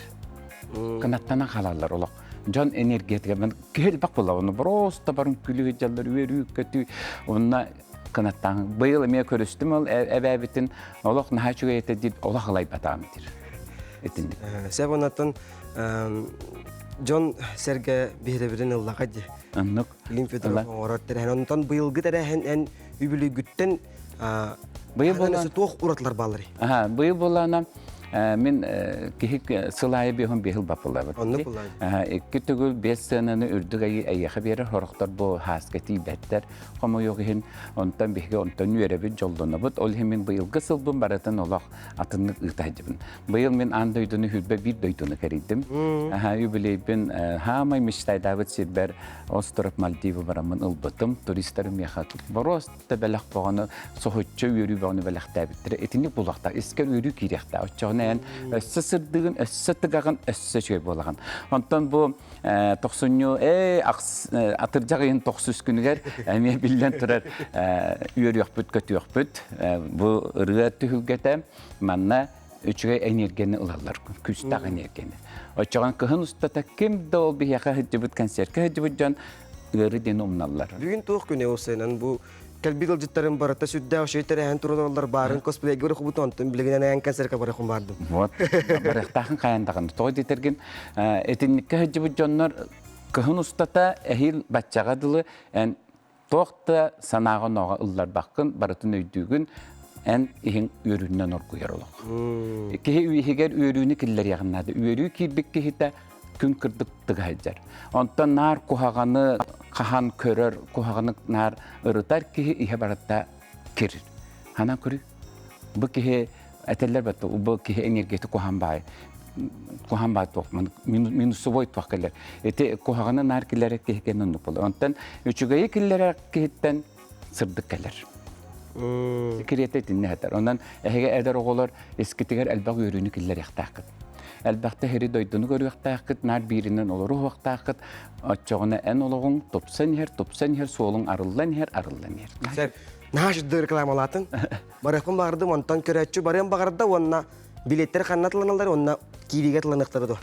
Kanattana halallar ola. Can energetik ben gel bak bola onu prosta barın külü jallar verü kötü onna kanattan bayıl eme körüstüm ol ebebitin ola nahaçuga yetedi ola halay batamidir. Etindik. Sebonatan John Serge bihirebirin ıllaqadı. Anlık. Film Fedorov oratlar. Ondan bıyılgı da en übülü gütten bıyıl bolan toq uratlar balları. Aha, bıyıl bolana min kihik sılaya bihun bihil bapılar. Onu kullan. Aha, iki tügül 5 seneni ürdük ayyağı beri horaqtar bu hasketi betler. Ama yoğun ondan bihge ondan yürebi joldona bud. Ol hemin bıyılgı sılbın baratan olaq atını ıhtacibin. Bıyıl min andaydını hülbe bir doydunu keridim. Aha, yübüleybin hamay miştay David Silber Ostrov Maldivi baramın ılbıtım. Turistlerim yaxatıp. Baros tebelaq bağını sohutça yürü bağını belaq tabittir. Etini bulaqta esker yürü kiriyaqta. Çoğunayan sısırdığın, sıtıgağın şey bolağın. Ondan bu 90 atırcağın 90 günüger emiye bilden turar üyer yok büt, kötü yok büt. Bu rıgatı hülgete manna üçüge enerjini ılarlar, küstağ enerjini. O çoğun kıhın ustata kim de ol bir yaka hıcıbıt kanser, hıcıbıt can ıları deni umnallar. Bugün tuğ günü olsaynan bu kalbidol jittarın barata südde o şeytere hen turullar barın cosplay göre kubut ontum bilginen en kanser kabare kumbardım. Вот. Barıqtağın kayandağın. Toğ detergin etinlikке hıcıbıt canlar kıhın ustata ehil batçağa dılı en toğda sanağın oğa ıllar bakın baratın öydüğün en ihin üründen orkuyar olaq. Kehe üyehiger ürünü killer yağınladı. Ürü kirbik kehite gün kırdık tıgaycar. Ondan nar kuhağını kahan körör, kuhağını nar ırıtar kehe ihe baratta kirir. Hana kuri? Bu kehe eteller battı, bu kehe enerjeti kuhan bay. Kuhan bay toqman, minusu boy toqkeller. Ete kuhağını nar killere kehe kenan nupulu. Ondan üçügeyi killere kehitten sırdık keller. Kiriyete dinle hatar. Ondan ehege eder oğullar eskitiger elbaq yürüyünü killer yaxtaqıd. Elbaqta heri doydunu görü yaxtaqıd, nar birinden olur yaxtaqıd. Açığına en oluğun topsan her, soğulun arıllan her. Sen naşıdır reklam alatın. Baraqın bağırdım, ondan köretçü barın bağırdı, onna biletleri kanatlanırlar, onna kiriget lanıqtırdı.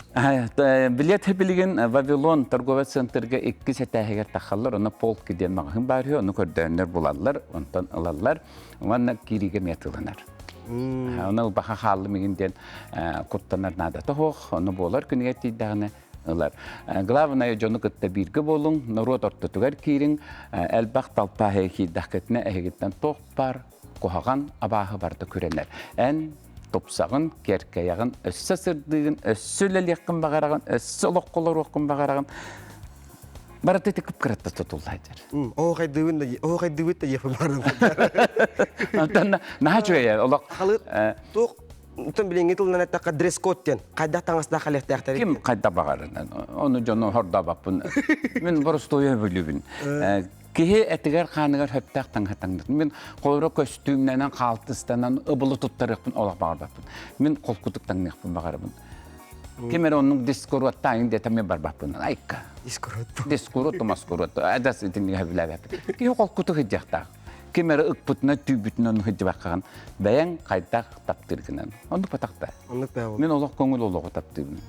Bilet hebiligen Vavilon Торговец Center'ga 2 setaheger taxallar, ona polk giden mağın barıyor, onu kördönler bulallar, ondan alallar, ona kirige metılanar. Ona baxa xallı miginden kuttanar nada toğ, onu bolar küniyeti dağına alar. Glavnaya jonu kıtta birge bolun, narod ortatugar kirin, elbaq talpa heki daqetine ehegitten toqpar, kuhagan abahı barda körenler. En topsağın, kerkeyağın, össe sırdığın, össülel yakın bağırağın, össe oloqqular oqun bağırağın. Barata tekip kıratta tutullaydır. O qaydıvit de yapı barın. Ondan naha çoğaya, olaq. Halı, toq, Tüm bilin gituldan etta dress code den. Qayda tangasda qalaqtaqtar. Kim qayda bağırın? Onu jonu horda bapın. Men borostoya bölübün. Kihe etiger kanıgar höptaq tangatangdı. Men qoyra kostyumlanan qaltıstanan ıbılı tuttarıqpın olaq bağır bapın. Men qolkutuk tangnıqpın bağırıpın. Kemer onun diskorot tayin de tamme bar bapın. Ayka. Diskorot maskorot. Adas itinliğe bilab bapın. Kihe qolkutuk hıcaqtaq. Kemer ıkputna tübütna onu hıcaqaqan. Bayan qaydaq taptırgınan. Onu pataqta. Onu bağlı. Men olaq kongul olağı taptırgınan.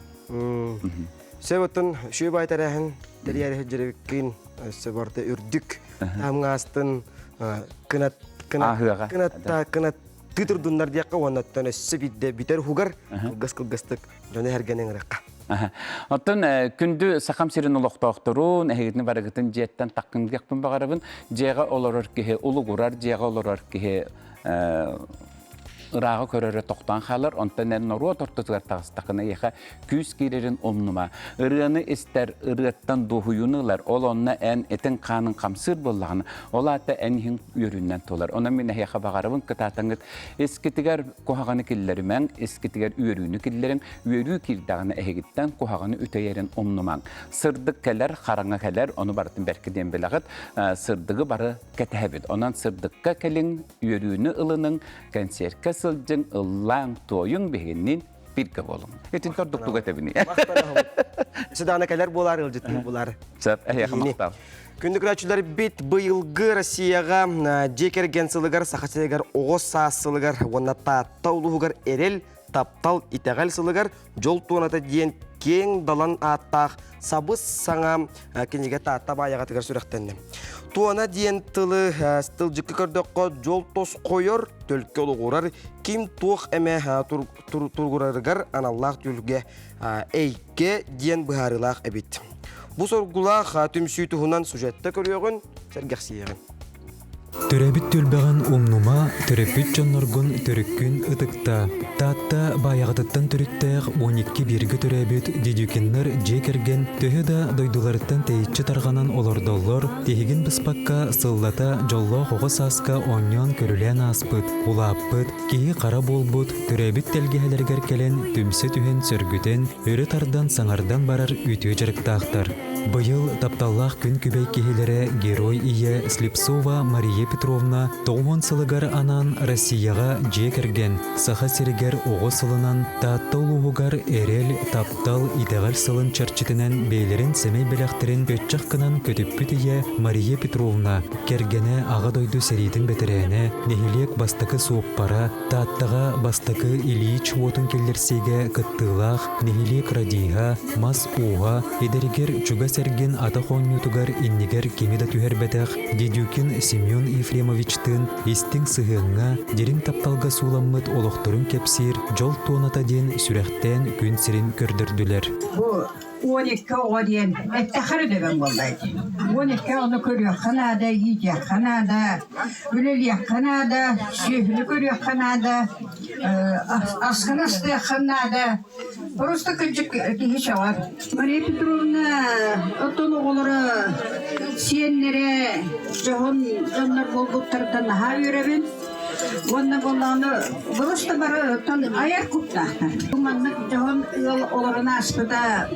Sebetun şu baytarahan dari hıcırıkın sebarta ürdük. Tamngastın kınat tütür dunlar diye kavanattan sebide biter hugar gastık jone hergenen raqqa. Ondan kündü saqam sirin oloqtoqturun ehidni baragıtın jetten taqqın gaqpın bağarabın jeğa oloror ki ulu gurar jeğa oloror ki Irağı körere toqtan xalır, ondan en noru otortutugar tağıstaqına yaxa küs girerin omnuma. Irığını ister ırıqtan doğuyunular, ol onna en etin kanın qamsır bollağını, ola hatta en hin yöründen tolar. Ona minne yaxa bağarabın kıtatangıt, eskitigar kuhağını killerimən, eskitigar üyörüünü killerin, üyörü kirdağını ehegitten kuhağını öteyerin omnuman. Sırdık keler, xaranga keler, onu barıtın berkiden belağıt, sırdığı barı ketehebit. Ondan sırdıkka kelin, üyörüünü ılının, kanserka sılcın ıllan toyun beğenin birge bolun. Etin torduktuk etebini. Sıdağına kadar bolar ılcıtlı bolar. Sap, maqtal. Күндік рәчілер бет бұйылғы Россияға жекерген сылығар, сақателегер оғыз сасылығар, онна таптаулығығар әрел, таптал итәғәл сылығар, жол туынаты дейін кең далан аттақ, сабыз саңа кенеге татта баяғатығар сүректенді. Туана дейін тылжықы көрдіққа жол тос қойыр, төлкі олығырар, кем туық әмә тұрғырарығар аналлақ түлге әйке дейін бұхарылақ әбет. Bu sorgula tümsüytü hunan sujette körüyorsun, sergahsiyeren. Төрөбүт төлбөгөн умнума, төрөбүт жонноргун төрөккүн ытыкта. Татта баягытыттан төрүттег 12 бирге төрөбүт дидүкеннер жекерген төһөдө дойдуларыттан тейитчи тарганан олордоллор тегин быспакка сыллата жолло хогос аска оньон көрүлен аспыт, улаппыт, кии кара болбут, төрөбүт телгехелергер келен түмсө түһен сөргүтен, өрө тардан саңардан барар үтүү жарыктаактар. Быйыл тапталлах күн күбей кихилере герой ие Слепцова Мария Петровна тоғын сылыгар анан Россияға жекерген саха серегер оғы сылынан таттаулуғығар эрел таптал идеғал сылын чарчитінен бейлерін семей беляқтырын өтчақ кынан көтіппіт ие Мария Петровна кергене аға дойду серейтін бетерене нехилек бастықы суоппара таттаға бастықы Ильич отын келдерсеге кыттылақ нехилек радиға мас уға едергер чуга серген ата хоннютугар иннигер кемида түһербетах дедюкин Семен Ефремовичтын истин сыһыңа дерин тапталга суламмыт олохторун кепсир жол туоната ден сүрәхтен күн сирин көрдөрдүлер. Бу 12 орен эттахар деген болдайды. 12 оны көрүyor Канада, иде Канада, үлелия Канада, шефли көрүyor Канада, асканасты Канада. Просто күнчүк кихи бар. Мария Петровна отон оголары сиеннере жоннор болбуттардан ха үйребин. Онна боланы просто бары аяр куптахтар. Маннык жон оларына аспыда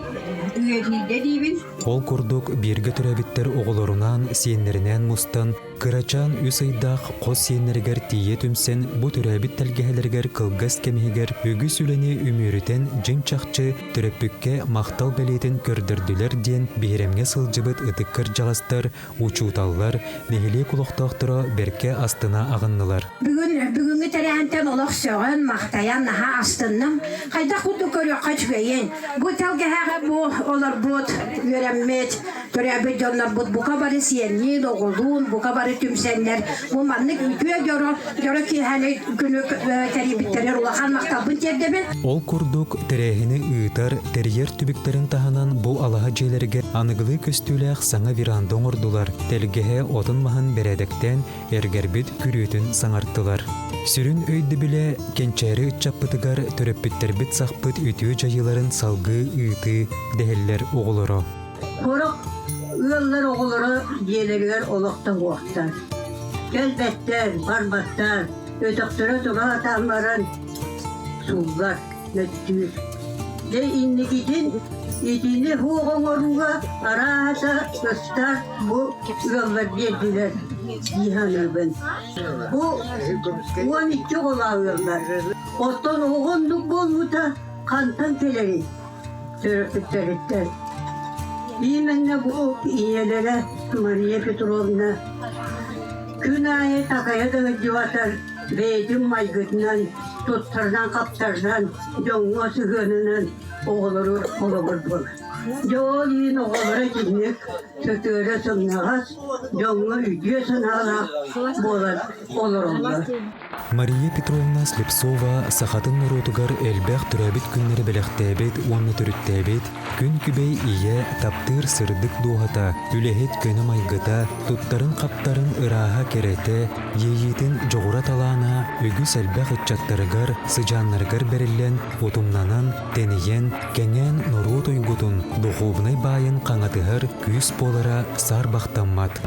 үйедиде дейбин. Ол курдук бирге төрөбиттер оголорунан сиеннеринен мустан кырачан үсайдах қос сиеннергер тие түмсен бу төрөбит телгехелергер кылгас кемигер үгүс үлени үмүрүтен жин чакчы төрөпүкке мактал белетин көрдөрдүлер ден бейремге сылжыбыт ытыккыр жагастар учуталлар нехиле кулуктокторо берке астына агыннылар. Бүгүнгү терехантен олоксогон мактаян наха астынным кайда худу көрө качгайын. Бу телгехеге бу олар бут вереммет төрөбит жоннор бут бука бары сиенни доголдун бука бары түмсеннер бу маннык үтүө жоро ки хали күнү терибиттерер улахан мактабын тердебин. Ол курдук терехини ыытар терьер түбүктерин таханан бу алаха жээлерге аныгылы көстүлэх саңа виранда оңордулар. Телгеhe отун махан бередектен эргербит күрүтүн саңарттылар. Сүрүн өйді біле кенчәрі үтчаппытыгар төрөппүттербит сақпыт үтүү жайыларын салгы ыыты дәһеллер оғылыры. Хорок ыллар оғылыры жиелергер олоқтан оқтар. Кәлбәттер, барбаттар, өтөктөрө тура атамарын суллар, нөттүр. Де иннигидин итини хуғын оруға араса көстар bu ыллар деділер. Jihanırben. Bu 12 olanlar. Ottan oğunduk bolmuta kantan teleri. Törpütleritten. İmenle bu iyelere Maria Petrovna Künaye takaya da civatar Beydim maygıtından tuttardan kaptardan Jonga sıgınından oğulları olurdu. Jolin oğulları gitmek Sötüre sınağız Jonga ücüye sınağına olur onlar. Мария Петровна Слепцова сахатын нурутугар элбэх түрәбит күннері беләхтәбет, уанны түріттәбет, күн күбей ие таптыр сырдык дуғата, үләхет көні майгыта, туттарын қаптарын ыраға кереті, ейетін жоғыра талана, үгіс элбэх үтчаттарыгар, сыжаннаргар берілен, утумнанан, тенейен, кәнген нурут ойгутун, дұғубнай байын қаңатығыр, күс болара сар бақтаммат.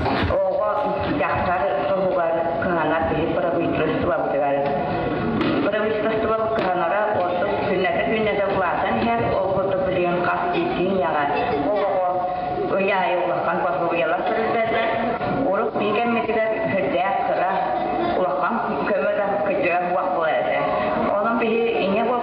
Onun bir iğne bu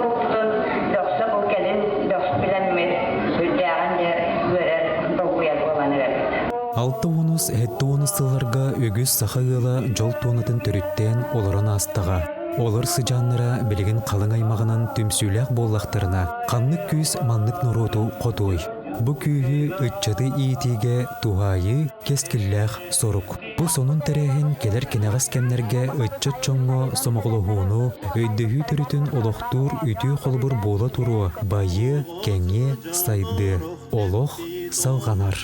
онус хетті сылларға өгіз сақағыла жол туынатын түріттен оларын астыға. Олар сыжанлара білген қалың аймағынан түмсүләк боллақтарына қанлық күз манлық нұроту қотуй. Бұ күйі үтчады иетеге туғайы кескілләқ сорук. Бұ сонун тәрәхін келер кенағас кәмнерге үтчат чоңго сомоғылығуыну өйдігі түрітін олықтур үті қолбыр бола тұру байы, кәңе, сайды. Олық салғанар.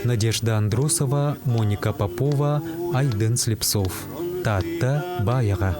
Надежда Андросова, Моника Попова, Айдын Слепцов. Татта баяға.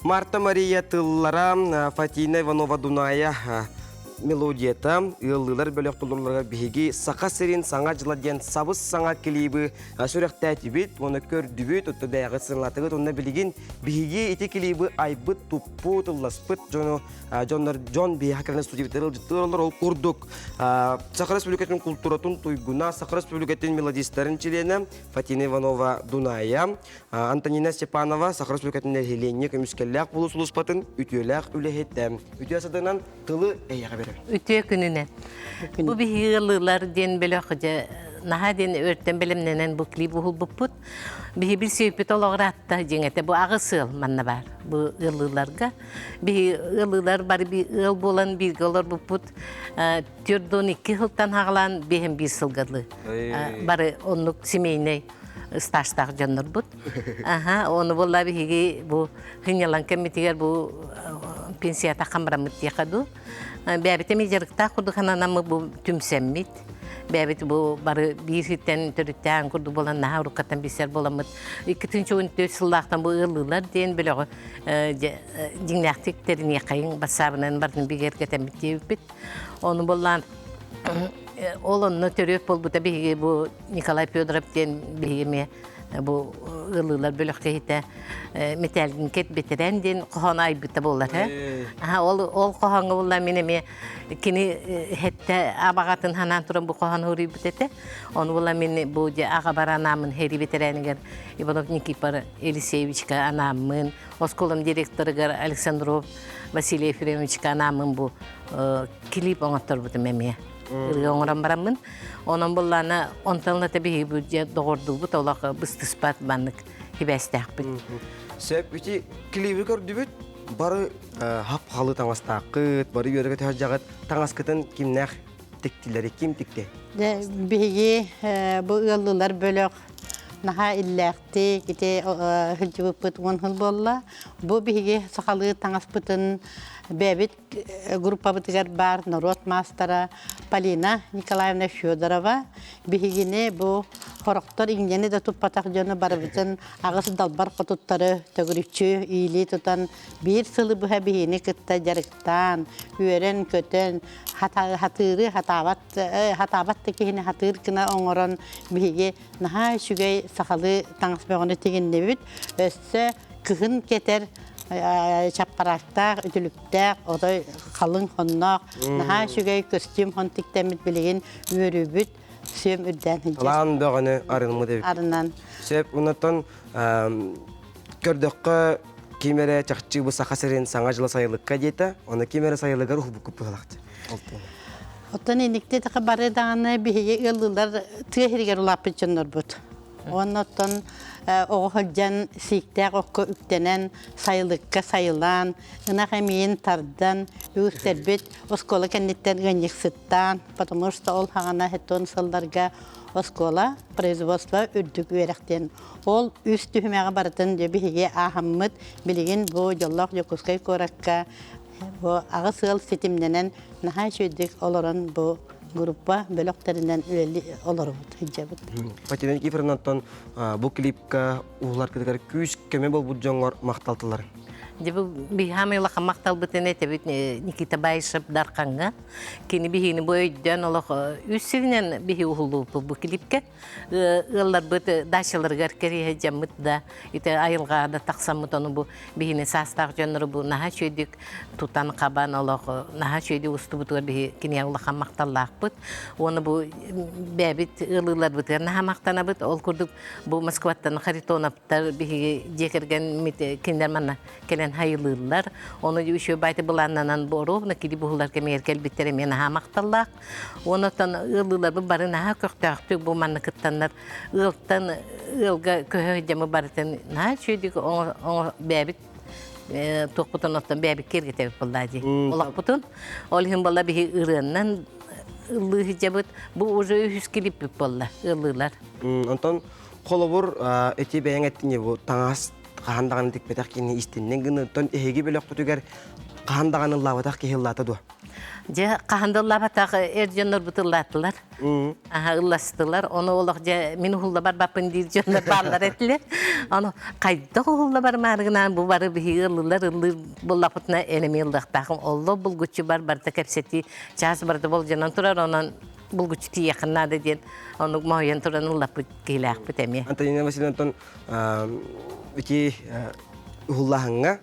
Марта Мария Тыллара, Фатина Иванова Дуная, мелодията, ыллылар бөлек тұлдырларға бігі сақа сирин саңа жыладен сабыз саңа келейбі сүректі әтібет, оны көр дүбет, ұтты бәйғы сыңлатығыт, оны білген бігі еті келейбі айбыт, тұппы, тұлласпыт, жон бейі хакарына студиеветтері жыттырылар ол құрдық. Сақы Республикатын культуратын туйгуна, Сақы Республикатын мелодистерін челені, Фатина Иванова Дуная, Антонина Степанова, Сақы Республикатын әрхелене көміскелләқ болу сұлыспатын, үтеләқ үлехетті. Үтесадынан тылы әйеға берер. Үтө күнүнө. Бу бихиылылар ден белөкжө наха ден өрттен белемненен бу клип ухулбуппут. Бихи бир сөйпүт ологратта жеңете бу агысыл манна бар. Бу ылыларга бихи ылылар бар би ыл болан бирге олор буппут. 4-12 жылдан хаглан бехим бир сылгырлы. Бары онлук семейный стажтак жоннор бут. Аха, оны болла бихиги бу хынялан кемитигер бу пенсията қамырамыт дияқаду. Бәбіті межерікта құдықананамы бұл түмсәммет. Бәбіті бұл бары бейсеттен түріттен күрді болан наға ұрыққаттан бесер боламыд. 2-3 сыллақтан бұл ұлылар дейін біліғі деңнәқтектеріне қайын басабынан бардың бігер кәтәмет дейіп біт. Оны болан ол онны төрөп бол бұта бейге бұл Николай Федоров дейін бейгеме бұл ылылар бөлік кейті металгін кет бетерен дейін қоған ай бұта болар. Ол қоғанға болар менеме кені хетті абағатын ханан тұрын бұл қоған ұрый бұтеті. Оны болар мені бұл аға бар анамын хері бетеренігер Иванов Никипар Елисеевичка анамын, Осколым директорығыр Александров Василий Ефремовичка анамын бұл клип оңаттыр бұты мәме. Оңыран барамын. Onun bullana ontanla tabii bu doğurdu bu tolak bıstıspat banlık hibestah bit. Sep içi klibi gördü bit. Barı hap halı tangas takıt, barı yörüge tehajjagat tangas kıtın kimler tektileri kim tekti? Bihi bu yıllılar bölük naha illekti gide hılcıvı pıt on hıl bolla. Bu bihi sakalı tangas pıtın Бәбит группа бітігер бар, народ мастера Полина Николаевна Федорова. Бігіне бұл қорықтар иңдені де тұппатақ жөні бар бітін ағысы далбар қотуттары төгірікчі үйлі тұтан бір сылы бұға бігіне күтті жарықтан, үйерен көтен, хатыры, хатабат текені хатыр кіна оңырын біге наға шүгей сақалы таңыз бәғыны тегенне бүт. Өсі күхін кетер чаппарақтақ, үтіліктақ, одай қалың қоннақ, наға шүгей костюм қонтиктемет білеген өрі бүт, сөм үрден хыджас. Лаған бәғыны арынымы деп. Арынан. Сөп, ұнаттан көрдіққа кемері чақчы бұл сақасырын саңа жылы сайылыққа дейті, оны кемері сайылыға рух бүкіп бұғалақты. Оттан енікте тақы бары дағаны бейге ұлылар түгергер ұлапы жонлар бұд. Оттан оғылжан сиіктәк оққа үктенен сайылыққа сайылан, ынақ әмейін тардан, үгістер оскола кәнеттен ғанек сыттан, потому что ол хағана хеттон сылдарға оскола производство үрдік өректен. Ол үз түхімеға барытын бігеге ахаммыд білеген бұл жоллақ жокускай көракка ағы сыл сетімденен наға жөйдік оларын бұл группа бөлөктеринен үлели олорбут хиджабыт. Патинен кифрнаттан бу клипка улар кедер күз кеме бол бу жоңор макталтылар. Дебу бихамылаха мактал битене тебит Никита Байшып дарканга кини бихини бойдөн олох үсүнен бихи ухулу бу клипке ыллар бит дашыларга кере жамыт да ите айылга да таксамыт ону бу бихини састак жөнөрү бу наха чөйдүк тутан кабан олох наха чөйдү устубутур бихи кини аллаха макталлакпыт ону бу бебит ылылар бит наха мактанабыт ол курдук бу Москваттан Харитоновтар бихи жекерген мит киндер манна hayırlılar. Onu şu baytı bulanlanan boru, nakili buhullar kemerkel bitere men ha maqtallaq. Onu tan ıllılar bu barın ha köktüktük bu manıkıttanlar. Iltan ılga köhöjemü barıtın ha şuydik o bebit toqputan ottan bebik kergete bullaji. Olaq putun. Olhim balla bir ırından ıllı hicabıt bu ucu hüskilip bulla ıllılar. Ondan kolobur eti beyan ettiğin bu tangas Kahandağının tekmetak kini istinden gını ton ehegi bölük tutugar kahandağının lavatak kehillata du. Ja kahandağın lavatak erjonlar butullattılar. Aha ıllastılar. Onu olaq ja meni hulla bar bapın dirjonlar ballar ettiler. Onu kayda hulla bar margınan bu barı bihi ıllılar ıllı bullapıtına elemi yıldaqtağım. Ollu bulguçu bar barda kapseti çağız barda bolcanan turar onun bulguçu yakınnadı diyen. Onu muhayen turan ıllapı keylaq bitemiye. Antalina Vasilyevna ton Iki hullahanga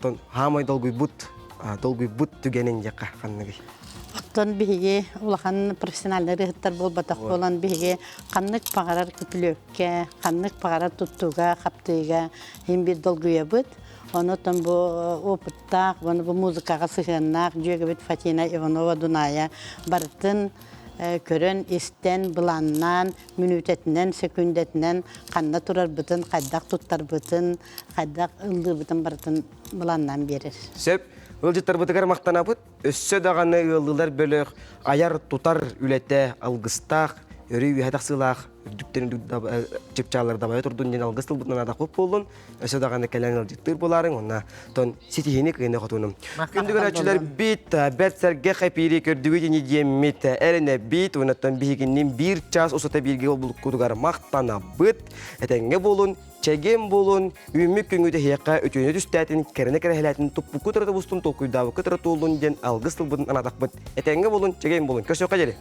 ton hamay dolguy but tügenin jaka kannagi. Ottan bihige ulahan profesyonelleri hittar bol batak olan bihige kanlık pagarar küpülökke, kanlık pagarar tuttuga, kaptıyga hem bir dolguya bud. Onu tam bu oputtak, bu muzikaga sıhhannak, jögebit Fatina Ivanova Dunaya barıtın körön isten bulannan, minütetinden, sekündetinden kanna turar bıtın, kaydaq tuttar bıtın, kaydaq ıldı bıtın barıtın bulannan verir. Söp, ılcıttar bıtıgar maqtana bıt, össö dağanı ıldılar bölük ayar tutar ülete algыстaq, örü üyedaq sılaq, дүптерин чепчалар дабай турдун ден алгыс тылбытын анадак көп болдун. Өсө даганы келен алжыктыр боларың, онна тон ситихини кыйны хотунум. Күндүгөр ачылар бит, бетсерге хапири көрдүгү дени диеммит, эрене бит, онаттан бигиннин 1 час осота бирге болуп кудугар мактана быт, этеңге болун, чеген болун, үмүк күнгүдө хияка өтөнө түстәтин, керене керехелетин туппу кутырды бустун толкуйдабы кутыры туулун ден алгыс тылбытын анадак быт, этеңге болун, чеген болун. Көсөкка жери.